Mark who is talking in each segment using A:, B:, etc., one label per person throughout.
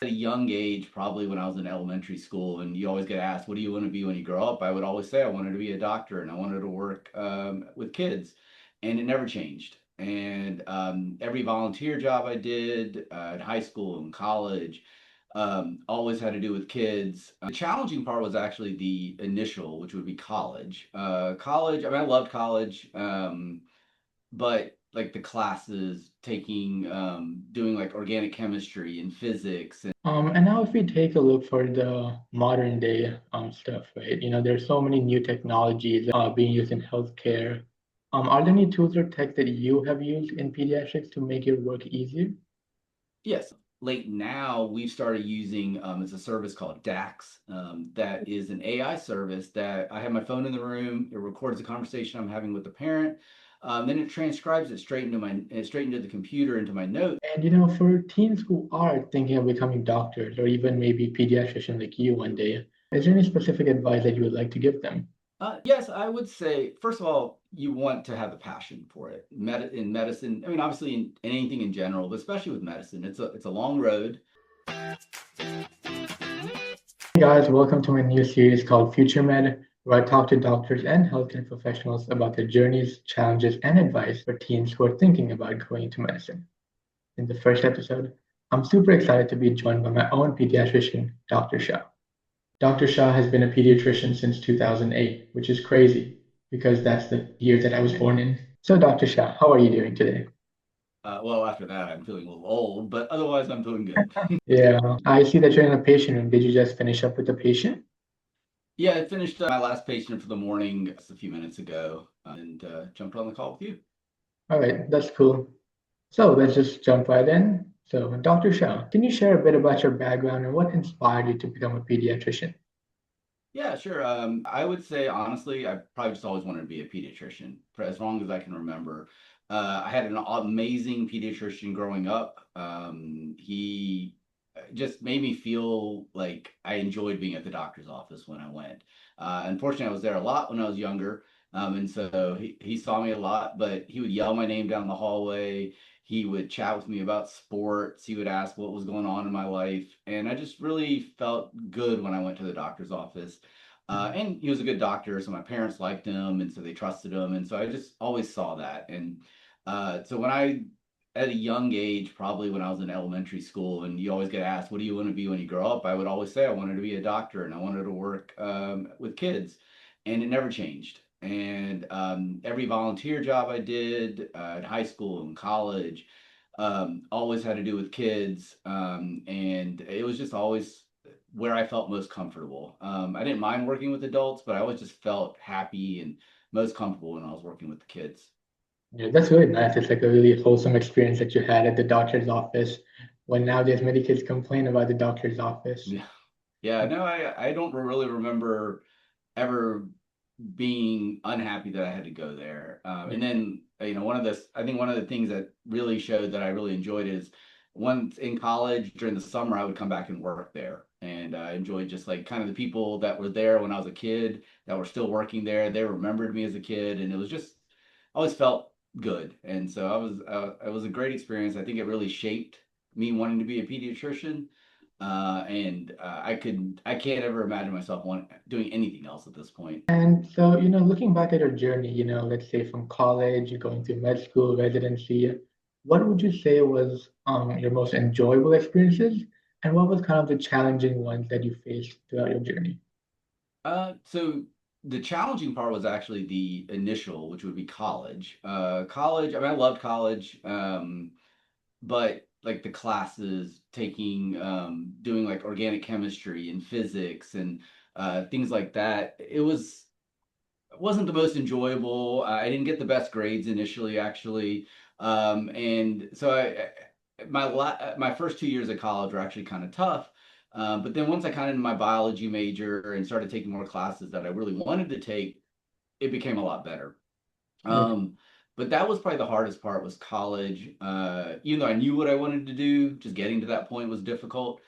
A: At a young age, probably when I was in elementary school, and you always get asked, what do you want to be when you grow up? I would always say I wanted to be a doctor and I wanted to work with kids, and it never changed. And every volunteer job I did in high school and college always had to do with kids. The challenging part was actually the initial, which would be college. College, I mean, I loved college. But like the classes taking doing like organic chemistry and physics and
B: And now if we take a look for the modern day stuff, right? There's so many new technologies being used in healthcare. Are there any tools or tech that you have used in pediatrics to make your work easier?
A: yes, late now we've started using it's a service called dax that is an AI service that I have my phone in the room. It records the conversation I'm having with the parent. Then it transcribes it straight into the computer into my notes.
B: And for teens who are thinking of becoming doctors or even maybe pediatrician like you one day, is there any specific advice that you would like to give them?
A: Yes, I would say, first of all, you want to have a passion for it. In medicine, I mean, obviously in anything in general, but especially with medicine, it's a long road.
B: Hey guys, welcome to my new series called FutureMED, where I talk to doctors and healthcare professionals about their journeys, challenges, and advice for teens who are thinking about going into medicine. In the first episode, I'm super excited to be joined by my own pediatrician, Dr. Shah. Dr. Shah has been a pediatrician since 2008, which is crazy because that's the year that I was born in. So, Dr. Shah, how are you doing today?
A: Well, after that, I'm feeling a little old, but otherwise, I'm doing good.
B: Yeah, I see that you're in a patient room. Did you just finish up with the patient?
A: Yeah, I finished my last patient for the morning just a few minutes ago and jumped on the call with you.
B: All right, that's cool. So let's just jump right in. So, Dr. Shah, can you share a bit about your background and what inspired you to become a pediatrician?
A: Yeah, sure. I would say honestly, I probably just always wanted to be a pediatrician for as long as I can remember. I had an amazing pediatrician growing up. He just made me feel like I enjoyed being at the doctor's office when I went. Unfortunately, I was there a lot when I was younger, and so he saw me a lot, but he would yell my name down the hallway. He would chat with me about sports. He would ask what was going on in my life. And I just really felt good when I went to the doctor's office. And he was a good doctor, so my parents liked him, and so they trusted him. And so I just always saw that. And so at a young age, probably when I was in elementary school, and you always get asked, what do you want to be when you grow up? I would always say I wanted to be a doctor and I wanted to work with kids. And it never changed. And every volunteer job I did in high school and college always had to do with kids. And it was just always where I felt most comfortable. I didn't mind working with adults, but I always just felt happy and most comfortable when I was working with the kids.
B: Yeah, that's really nice. It's like a really wholesome experience that you had at the doctor's office. When nowadays many kids complain about the doctor's office.
A: Yeah. Yeah, no, I don't really remember ever being unhappy that I had to go there. And
B: Yeah.
A: then, I think one of the things that really showed that I really enjoyed is once in college during the summer, I would come back and work there. And I enjoyed just like kind of the people that were there when I was a kid that were still working there. They remembered me as a kid, and it was just I always felt good. And so it was a great experience. I think it really shaped me wanting to be a pediatrician. I can't ever imagine myself doing anything else at this point.
B: And so, looking back at your journey, let's say from college, you're going through med school, residency, what would you say was your most enjoyable experiences? And what was kind of the challenging ones that you faced throughout your journey?
A: So the challenging part was actually the initial, which would be college. College, I mean, I loved college, but like the classes taking, doing like organic chemistry and physics and things like that, it wasn't the most enjoyable. I didn't get the best grades initially, actually, and so my first 2 years of college were actually kind of tough. But then once I kind of in my biology major and started taking more classes that I really wanted to take, it became a lot better.
B: Okay.
A: Um, but that was probably the hardest part was college. Even though I knew what I wanted to do, just getting to that point was difficult.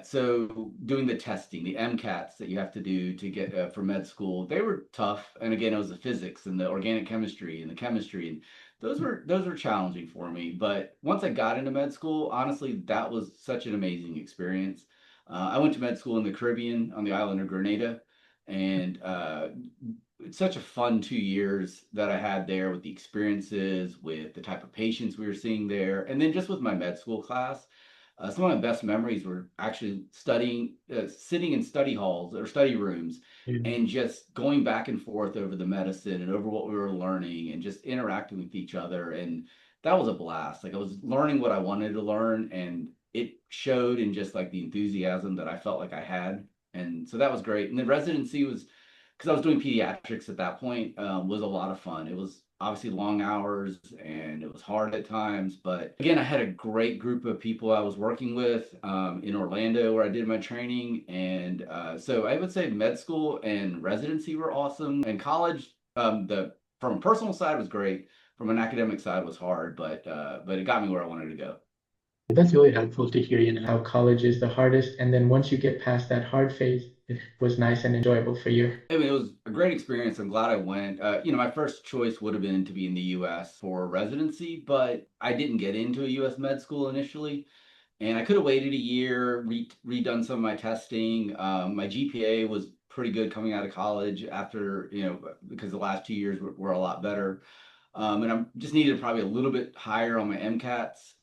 A: So doing the testing, the MCATs that you have to do to get for med school, they were tough. And again, it was the physics and the organic chemistry and the chemistry, and those were challenging for me. But once I got into med school, honestly, that was such an amazing experience. I went to med school in the Caribbean on the island of Grenada, and it's such a fun 2 years that I had there with the experiences, with the type of patients we were seeing there, and then just with my med school class. Some of my best memories were actually studying, sitting in study halls or study rooms,
B: Yeah.
A: and just going back and forth over the medicine and over what we were learning and just interacting with each other. And that was a blast. Like I was learning what I wanted to learn, and it showed in just like the enthusiasm that I felt like I had. And so that was great. And the residency was, because I was doing pediatrics at that point, was a lot of fun. It was obviously long hours and it was hard at times, but again, I had a great group of people I was working with in Orlando where I did my training. And so I would say med school and residency were awesome. And college, the from a personal side was great. From an academic side was hard, but it got me where I wanted to go.
B: That's really helpful to hear, how college is the hardest, and then once you get past that hard phase, it was nice and enjoyable for you.
A: I mean, it was a great experience. I'm glad I went. My first choice would have been to be in the U.S. for residency, but I didn't get into a U.S. med school initially, and I could have waited a year, redone some of my testing. My GPA was pretty good coming out of college after, because the last 2 years were a lot better. And I just needed probably a little bit higher on my MCATs,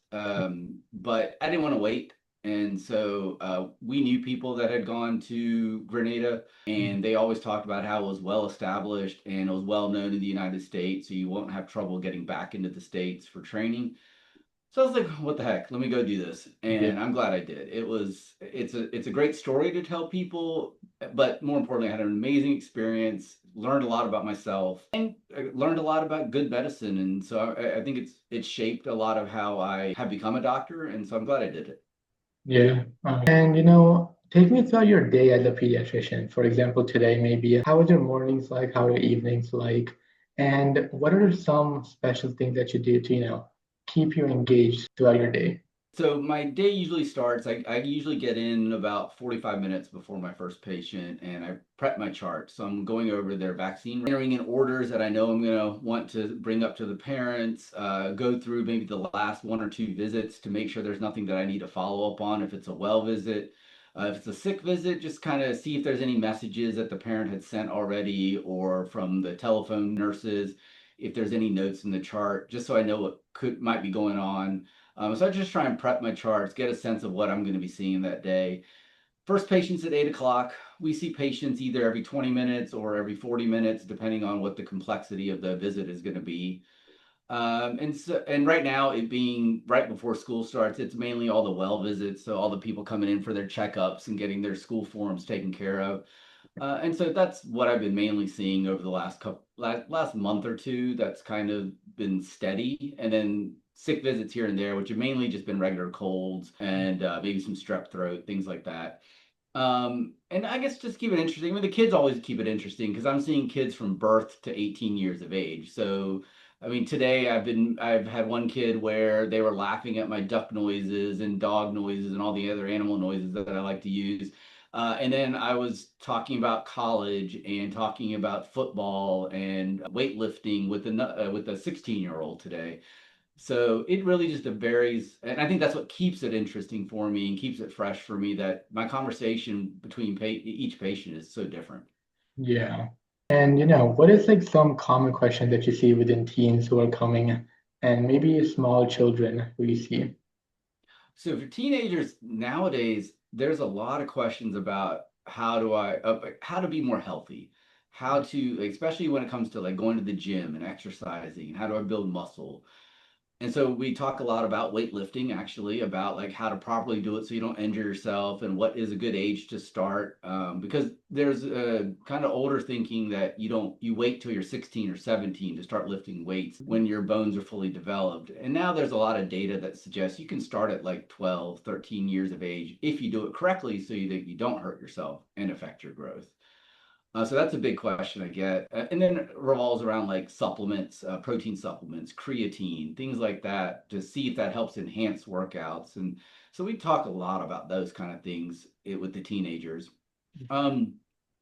A: but I didn't want to wait. And so we knew people that had gone to Grenada, and they always talked about how it was well established and it was well known in the United States, so you won't have trouble getting back into the States for training. So I was like, what the heck? Let me go do this.
B: Yeah.
A: And I'm glad I did. It's a great story to tell people, but more importantly, I had an amazing experience, learned a lot about myself, and learned a lot about good medicine. And so I think it's shaped a lot of how I have become a doctor. And so I'm glad I did it.
B: Yeah. And take me through your day as a pediatrician. For example, today maybe how was your mornings like? How are your evenings like? And what are some special things that you do to, keep you engaged throughout your day?
A: So my day usually starts, I usually get in about 45 minutes before my first patient, and I prep my chart. So I'm going over their vaccine, entering in orders that I know I'm going to want to bring up to the parents, go through maybe the last one or two visits to make sure there's nothing that I need to follow up on if it's a well visit. If it's a sick visit, just kind of see if there's any messages that the parent had sent already or from the telephone nurses, if there's any notes in the chart, just so I know what might be going on. So I just try and prep my charts, get a sense of what I'm going to be seeing that day. First patient's at 8 o'clock. We see patients either every 20 minutes or every 40 minutes, depending on what the complexity of the visit is going to be. And right now, it being right before school starts, it's mainly all the well visits. So all the people coming in for their checkups and getting their school forms taken care of. And so that's what I've been mainly seeing over the last month or two. That's kind of been steady, and then sick visits here and there, which have mainly just been regular colds and maybe some strep throat, things like that. And I guess just keep it interesting. I mean, the kids always keep it interesting because I'm seeing kids from birth to 18 years of age. So, I mean, today I've had one kid where they were laughing at my duck noises and dog noises and all the other animal noises that I like to use. And then I was talking about college and talking about football and weightlifting with a 16-year-old today. So it really just varies, and I think that's what keeps it interesting for me and keeps it fresh for me. That my conversation between each patient is so different.
B: Yeah. And what is like some common question that you see within teens who are coming and maybe small children who you see?
A: So for teenagers nowadays, there's a lot of questions about how to be more healthy, how to, especially when it comes to like going to the gym and exercising, and how do I build muscle. And so we talk a lot about weightlifting, actually, about like how to properly do it so you don't injure yourself, and what is a good age to start. Because there's a kind of older thinking that you wait till you're 16 or 17 to start lifting weights when your bones are fully developed. And now there's a lot of data that suggests you can start at like 12, 13 years of age if you do it correctly so that you don't hurt yourself and affect your growth. So that's a big question I get. And then it revolves around like supplements, protein supplements, creatine, things like that to see if that helps enhance workouts. And so we talk a lot about those kind of things with the teenagers. Um,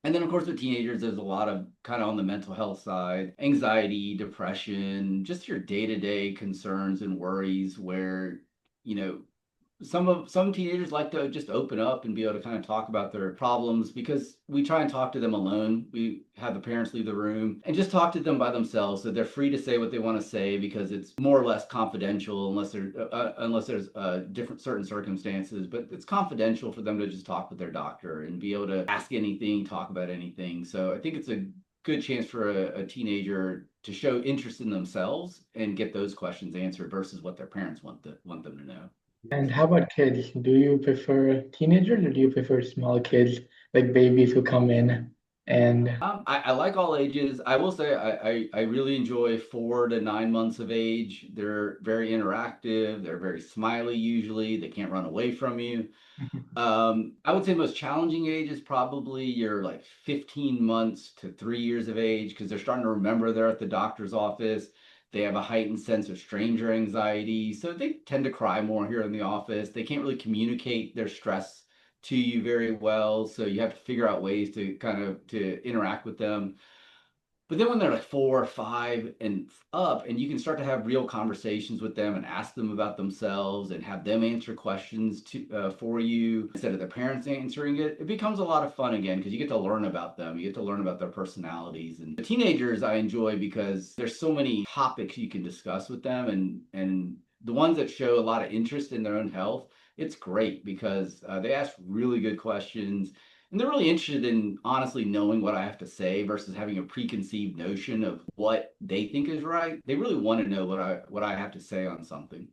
A: And then, of course, with teenagers, there's a lot of kind of on the mental health side, anxiety, depression, just your day-to-day concerns and worries where, you know, some teenagers like to just open up and be able to kind of talk about their problems because we try and talk to them alone. We have the parents leave the room and just talk to them by themselves, so they're free to say what they want to say because it's more or less confidential unless there's different certain circumstances. But it's confidential for them to just talk with their doctor and be able to ask anything, talk about anything. So I think it's a good chance for a teenager to show interest in themselves and get those questions answered versus what their parents want them to know.
B: And how about kids? Do you prefer teenagers or do you prefer small kids, like babies who come in and
A: I like all ages. I will say I really enjoy 4 to 9 months of age. They're very interactive. They're very smiley usually. They can't run away from you. I would say most challenging age is probably your like 15 months to 3 years of age because they're starting to remember they're at the doctor's office. They have a heightened sense of stranger anxiety, so they tend to cry more here in the office. They can't really communicate their stress to you very well, so you have to figure out ways to kind of to interact with them. But then when they're like 4 or 5 and up, and you can start to have real conversations with them and ask them about themselves and have them answer questions for you instead of their parents answering it, it becomes a lot of fun again because you get to learn about them. You get to learn about their personalities. And the teenagers I enjoy because there's so many topics you can discuss with them, and the ones that show a lot of interest in their own health, it's great because they ask really good questions and they're really interested in honestly knowing what I have to say versus having a preconceived notion of what they think is right. They really want to know what I have to say on something.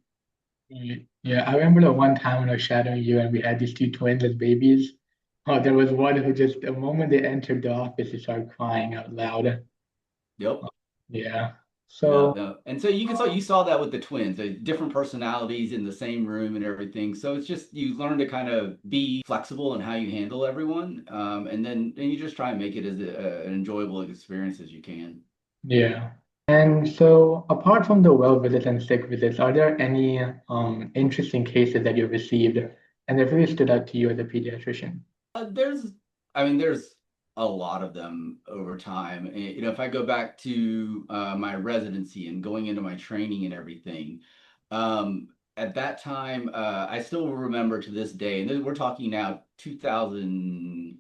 B: yeah, I remember the one time when I was shadowing you and we had these two twins as babies. Oh, there was one who just the moment they entered the office, he started crying out loud.
A: Yep.
B: Yeah.
A: Yeah,
B: So
A: no. And so you saw that with the twins, different personalities in the same room and everything. So it's just you learn to kind of be flexible in how you handle everyone, and then you just try and make it as an enjoyable experience as you can.
B: yeah. And so apart from the well visits and sick visits, are there any interesting cases that you've received and that really stood out to you as a pediatrician?
A: There's, I mean, there's a lot of them over time. If I go back to my residency and going into my training and everything, at that time, I still remember to this day, and we're talking now 2000.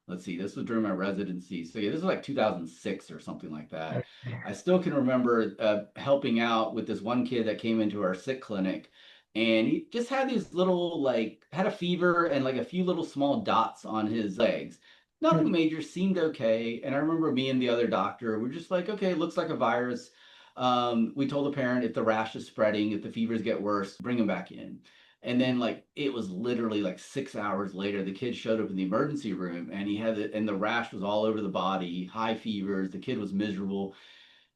A: Let's see, this was during my residency. So yeah, this was like 2006 or something like that. I still can remember helping out with this one kid that came into our sick clinic, and he just had these little like had a fever and like a few little small dots on his legs. Nothing major, seemed okay. And I remember me and the other doctor were just like, okay, looks like a virus. We told the parent if the rash is spreading, if the fevers get worse, bring him back in. And then like it was literally like 6 hours later, the kid showed up in the emergency room and he had it, and the rash was all over the body, high fevers. The kid was miserable,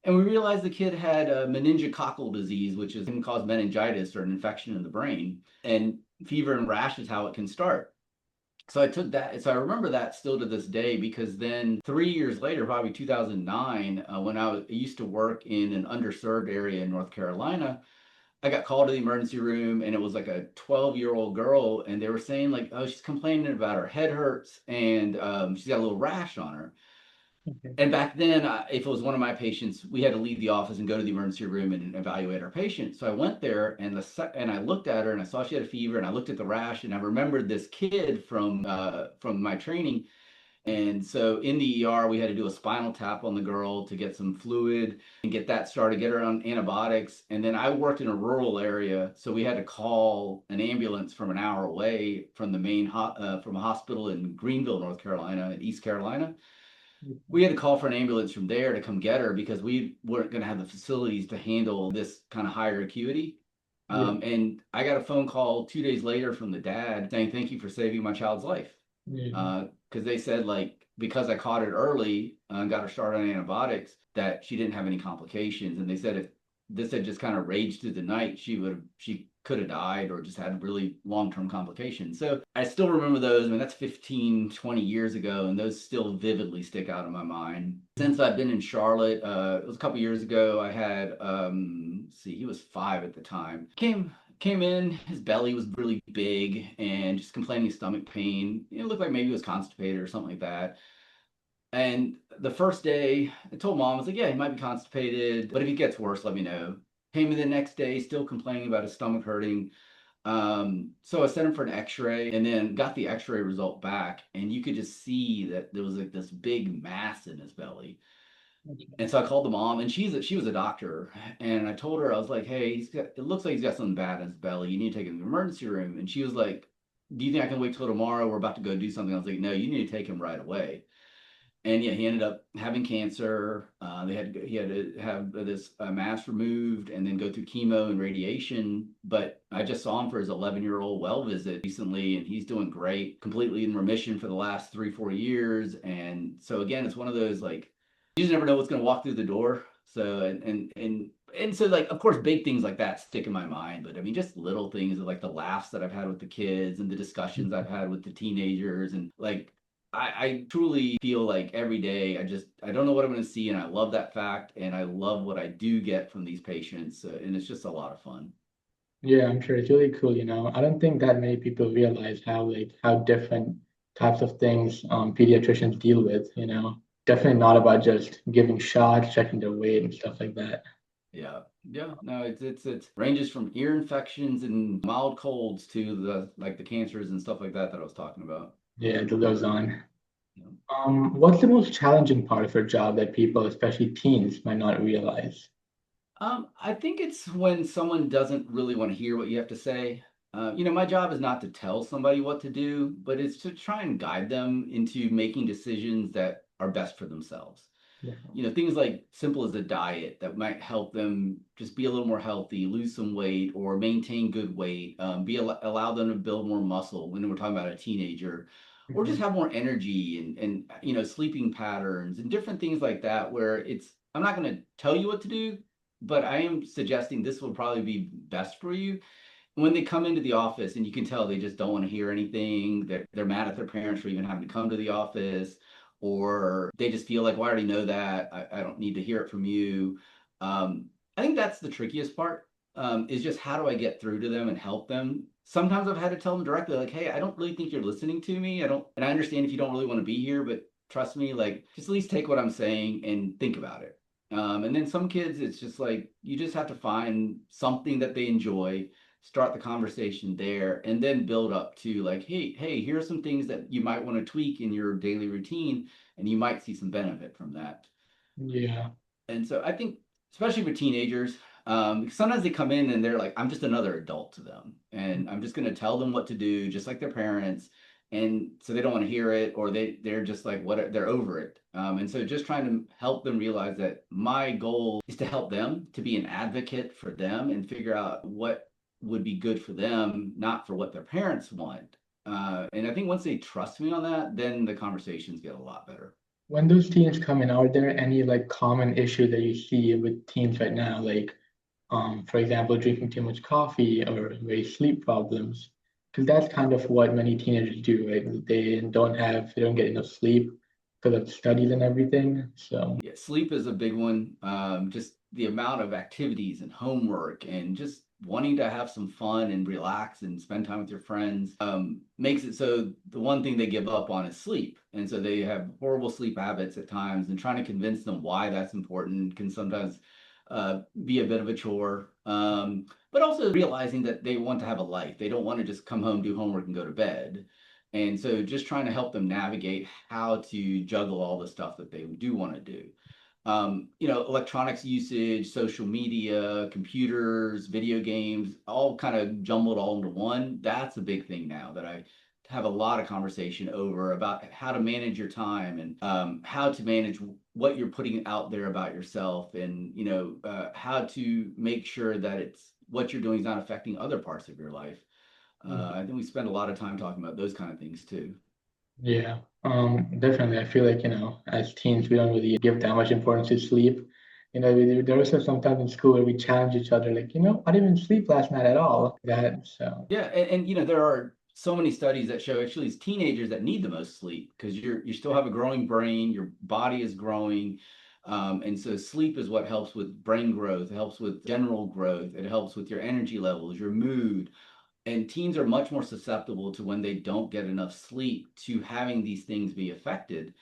A: and we realized the kid had a meningococcal disease, which can cause meningitis or an infection in the brain. And fever and rash is how it can start. So I took that. So I remember that still to this day because then 3 years later, probably 2009, when I used to work in an underserved area in North Carolina, I got called to the emergency room and it was like a 12-year-old girl and they were saying like, oh, she's complaining about her head hurts and she's got a little rash on her.
B: Okay.
A: And back then, if it was one of my patients, we had to leave the office and go to the emergency room and evaluate our patient. So I went there and and I looked at her and I saw she had a fever and I looked at the rash and I remembered this kid from my training. And so in the ER, we had to do a spinal tap on the girl to get some fluid and get that started, get her on antibiotics. And then I worked in a rural area, so we had to call an ambulance from an hour away from the from a hospital in Greenville, North Carolina, in East Carolina. We had to call for an ambulance from there to come get her because we weren't going to have the facilities to handle this kind of higher acuity.
B: Yeah.
A: And I got a phone call 2 days later from the dad saying, "Thank you for saving my child's life."
B: Yeah.
A: Because they said like because I caught it early and got her started on antibiotics that she didn't have any complications, and they said if this had just kind of raged through the night, she could have died or just had really long-term complications. So I still remember those. I mean, that's 15, 20 years ago, and those still vividly stick out in my mind. Since I've been in Charlotte, it was a couple years ago. I had let's see, he was 5 at the time. Came in, his belly was really big and just complaining of stomach pain. It looked like maybe he was constipated or something like that. And the first day, I told mom, I was like, yeah, he might be constipated, but if he gets worse, let me know. Came in the next day, still complaining about his stomach hurting. So I sent him for an x-ray and then got the x-ray result back. And you could just see that there was like this big mass in his belly. And so I called the mom, and she was a doctor, and I told her, I was like, hey, it looks like he's got something bad in his belly. You need to take him to the emergency room. And she was like, do you think I can wait till tomorrow? We're about to go do something. I was like, no, you need to take him right away. And yeah, he ended up having cancer. He had to have this mass removed and then go through chemo and radiation. But I just saw him for his 11-year-old well visit recently, and he's doing great, completely in remission for the last 3, 4 years. And so again, it's one of those like you just never know what's going to walk through the door. So and so like of course big things like that stick in my mind, but I mean just little things like the laughs that I've had with the kids and the discussions I've had with the teenagers and like I truly feel like every day I don't know what I'm going to see, and I love that fact, and I love what I do get from these patients, and it's just a lot of fun.
B: Yeah, I'm sure it's really cool, you know. I don't think that many people realize how different types of things pediatricians deal with, you know. Definitely not about just giving shots, checking their weight and stuff like that.
A: Yeah, yeah, no, it's ranges from ear infections and mild colds to the like the cancers and stuff like that I was talking about.
B: Yeah, it goes on.
A: You know?
B: What's the most challenging part of your job that people, especially teens, might not realize?
A: I think it's when someone doesn't really want to hear what you have to say. My job is not to tell somebody what to do, but it's to try and guide them into making decisions that are best for themselves. Things like simple as a diet that might help them just be a little more healthy, lose some weight, or maintain good weight, allow them to build more muscle when we're talking about a teenager, or just
B: Mhm.
A: have more energy and sleeping patterns and different things like that. Where I'm not going to tell you what to do, but I am suggesting this will probably be best for you. When they come into the office and you can tell they just don't want to hear anything, they're mad at their parents for even having to come to the office, or they just feel like, well, I already know that. I don't need to hear it from you. I think that's the trickiest part, is just how do I get through to them and help them? Sometimes I've had to tell them directly, like, hey, I don't really think you're listening to me. And I understand if you don't really want to be here, but trust me, like, just at least take what I'm saying and think about it. And then some kids, it's just like you just have to find something that they enjoy, start the conversation there, and then build up to like, hey, here are some things that you might want to tweak in your daily routine, and you might see some benefit from that.
B: Yeah.
A: And so I think, especially for teenagers, sometimes they come in and they're like, I'm just another adult to them, and I'm just going to tell them what to do, just like their parents. And so they don't want to hear it, or they're just like they're over it. And so just trying to help them realize that my goal is to help them, to be an advocate for them, and figure out what would be good for them, not for what their parents want. And I think once they trust me on that, then the conversations get a lot better.
B: When those teens come in, are there any like common issues that you see with teens right now? Like, for example, drinking too much coffee or very sleep problems? Because that's kind of what many teenagers do, right? They don't get enough sleep because of studies and everything. So,
A: Yeah, sleep is a big one. Just the amount of activities and homework and just wanting to have some fun and relax and spend time with your friends makes it so the one thing they give up on is sleep. And so they have horrible sleep habits at times, and trying to convince them why that's important can sometimes be a bit of a chore. But also realizing that they want to have a life. They don't want to just come home, do homework, and go to bed. And so just trying to help them navigate how to juggle all the stuff that they do want to do. Electronics usage, social media, computers, video games, all kind of jumbled all into one. That's a big thing now that I have a lot of conversation over about how to manage your time and how to manage what you're putting out there about yourself, and how to make sure that it's what you're doing is not affecting other parts of your life. I think we spend a lot of time talking about those kind of things too.
B: yeah, definitely. I feel like, you know, as teens, we don't really give that much importance to sleep. You know, there was sometimes in school where we challenge each other, like, you know, I didn't even sleep last night at all. That, so,
A: Yeah, and there are so many studies that show actually it's teenagers that need the most sleep because you still have a growing brain, your body is growing, and so sleep is what helps with brain growth, it helps with general growth, it helps with your energy levels, your mood, and teens are much more susceptible to when they don't get enough sleep to having these things be affected.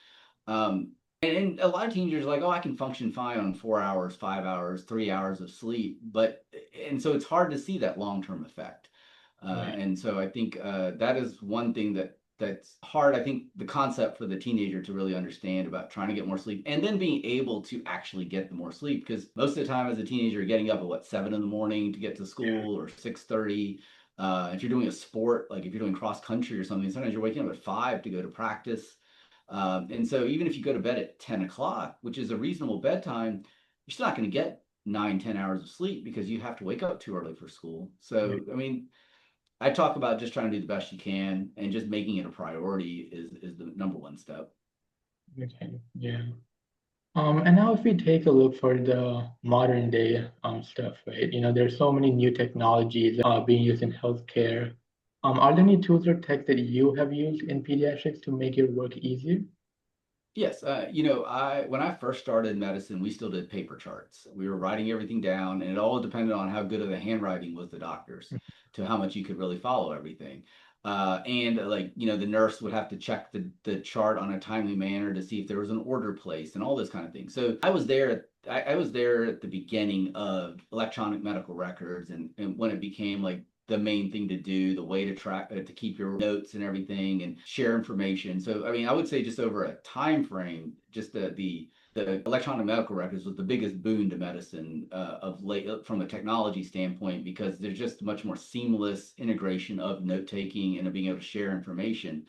A: And a lot of teenagers are like, oh, I can function fine on 4 hours, 5 hours, 3 hours of sleep. And so it's hard to see that long-term effect.
B: Right.
A: And so I think that is one thing that's hard. I think the concept for the teenager to really understand about trying to get more sleep and then being able to actually get the more sleep, because most of the time as a teenager, you're getting up at what, 7 in the morning to get to
B: Yeah.
A: school, or 6:30. If you're doing a sport, like if you're doing cross country or something, sometimes you're waking up at 5 to go to practice. And so even if you go to bed at 10 o'clock, which is a reasonable bedtime, you're still not going to get 9, 10 hours of sleep because you have to wake up too early for school. So,
B: Right.
A: I mean, I talk about just trying to do the best you can, and just making it a priority is the number one step.
B: Okay. Yeah. And now if we take a look for the modern day stuff, right? There's so many new technologies being used in healthcare. Are there any tools or tech that you have used in pediatrics to make your work easier?
A: Yes, I when I first started medicine, we still did paper charts. We were writing everything down, and it all depended on how good of the handwriting was the doctor's, to how much you could really follow everything. And like, the nurse would have to check the chart on a timely manner to see if there was an order placed and all this kind of thing. So I was there at the beginning of electronic medical records, and when it became like the main thing to do, the way to track, to keep your notes and everything and share information. So I mean, I would say just over a time frame, just the electronic medical records was the biggest boon to medicine of late, from a technology standpoint, because there's just much more seamless integration of note taking and of being able to share information.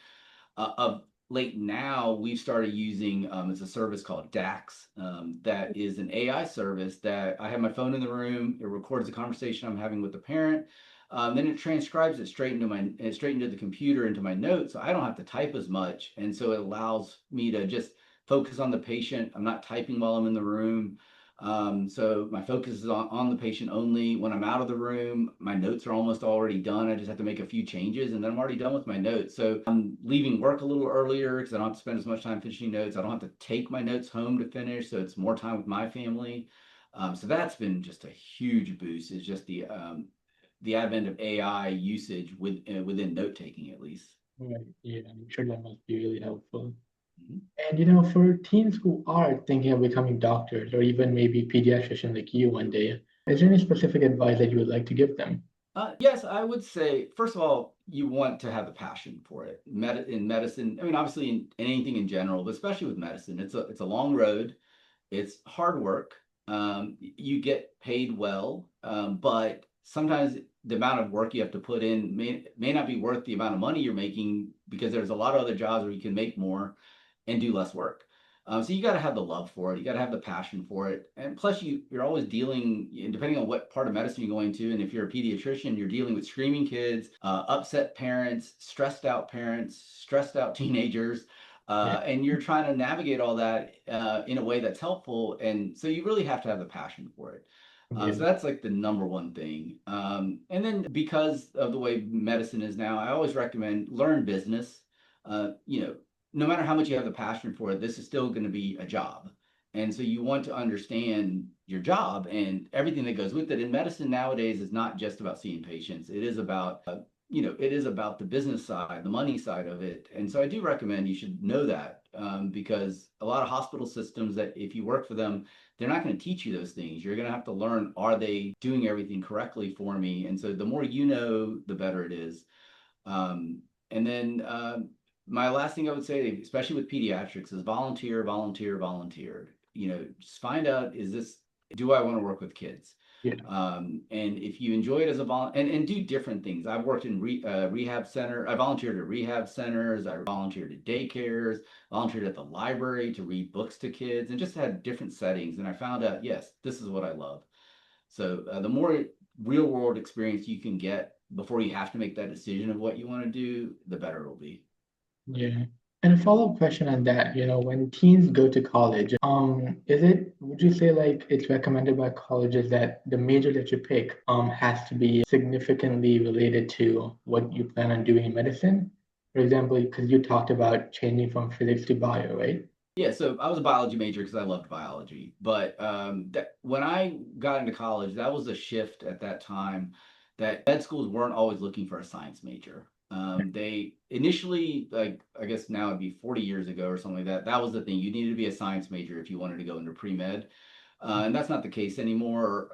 A: Of late now, we've started using, it's a service called DAX, that is an AI service that I have my phone in the room. It records the conversation I'm having with the parent. Then it transcribes it straight into the computer, into my notes, so I don't have to type as much, and so it allows me to just focus on the patient. I'm not typing while I'm in the room. So my focus is on the patient only. When I'm out of the room, my notes are almost already done. I just have to make a few changes and then I'm already done with my notes. So I'm leaving work a little earlier because I don't have to spend as much time finishing notes. I don't have to take my notes home to finish. So it's more time with my family. So that's been just a huge boost. Is just the advent of AI usage within note taking, at least.
B: Right. Yeah, I'm sure that must be really helpful.
A: Mhm.
B: And for teens who are thinking of becoming doctors or even maybe pediatrician like you one day, is there any specific advice that you would like to give them?
A: Yes, I would say, first of all, you want to have a passion for it. In medicine, I mean, obviously in anything in general, but especially with medicine, it's a long road. It's hard work. You get paid well, but sometimes the amount of work you have to put in may not be worth the amount of money you're making, because there's a lot of other jobs where you can make more and do less work. So you got to have the love for it. You got to have the passion for it. And plus, you're always dealing, depending on what part of medicine you're going to. And if you're a pediatrician, you're dealing with screaming kids, upset parents, stressed out teenagers.
B: Yeah.
A: And you're trying to navigate all that in a way that's helpful. And so you really have to have the passion for it. So
B: Yeah.
A: that's like the number one thing. And then because of the way medicine is now, I always recommend learn business. Uh, you know, no matter how much you have the passion for it, this is still going to be a job. And so you want to understand your job and everything that goes with it. And medicine nowadays is not just about seeing patients. It is about the business side, the money side of it. And so I do recommend you should know that, because a lot of hospital systems, that if you work for them, they're not going to teach you those things. You're going to have to learn, are they doing everything correctly for me? And so the more you know, the better it is. And then my last thing I would say, especially with pediatrics, is volunteer, volunteer, volunteer. Just find out, do I want to work with kids?
B: Yeah.
A: And if you enjoy it as a and do different things. I've worked in rehab center. I volunteered at rehab centers. I volunteered at daycares. Volunteered at the library to read books to kids, and just had different settings. And I found out, yes, this is what I love. So the more real world experience you can get before you have to make that decision of what you want to do, the better it'll be.
B: Yeah. And a follow-up question on that, when teens go to college, would you say like it's recommended by colleges that the major that you pick has to be significantly related to what you plan on doing in medicine? For example, because you talked about changing from physics to bio, right?
A: Yeah, so I was a biology major because I loved biology. But when I got into college, that was a shift at that time. that med schools weren't always looking for a science major. They initially, like, I guess now it'd be 40 years ago or something like that. That was the thing. You needed to be a science major if you wanted to go into pre-med. And that's not the case anymore.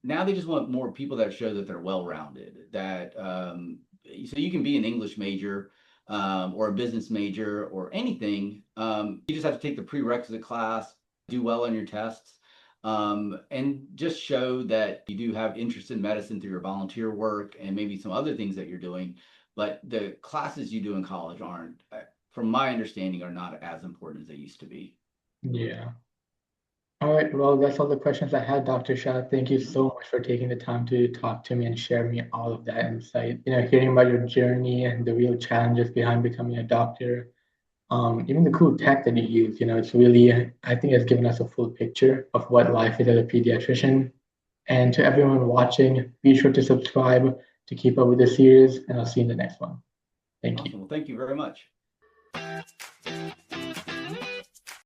A: Now they just want more people that show that they're well-rounded. So you can be an English major or a business major or anything. You just have to take the prerequisite class, do well on your tests, and just show that you do have interest in medicine through your volunteer work and maybe some other things that you're doing. But the classes you do in college aren't, from my understanding, are not as important as they used to be.
B: Yeah. All right, well, that's all the questions I had, Dr. Shah. Thank you so much for taking the time to talk to me and share me all of that insight. Hearing about your journey and the real challenges behind becoming a doctor, even the cool tech that you use, it's really, I think it's given us a full picture of what life is as a pediatrician. And to everyone watching, be sure to subscribe to keep up with the series, and I'll see you in the next one. Thank you.
A: Awesome. Well, thank you very much.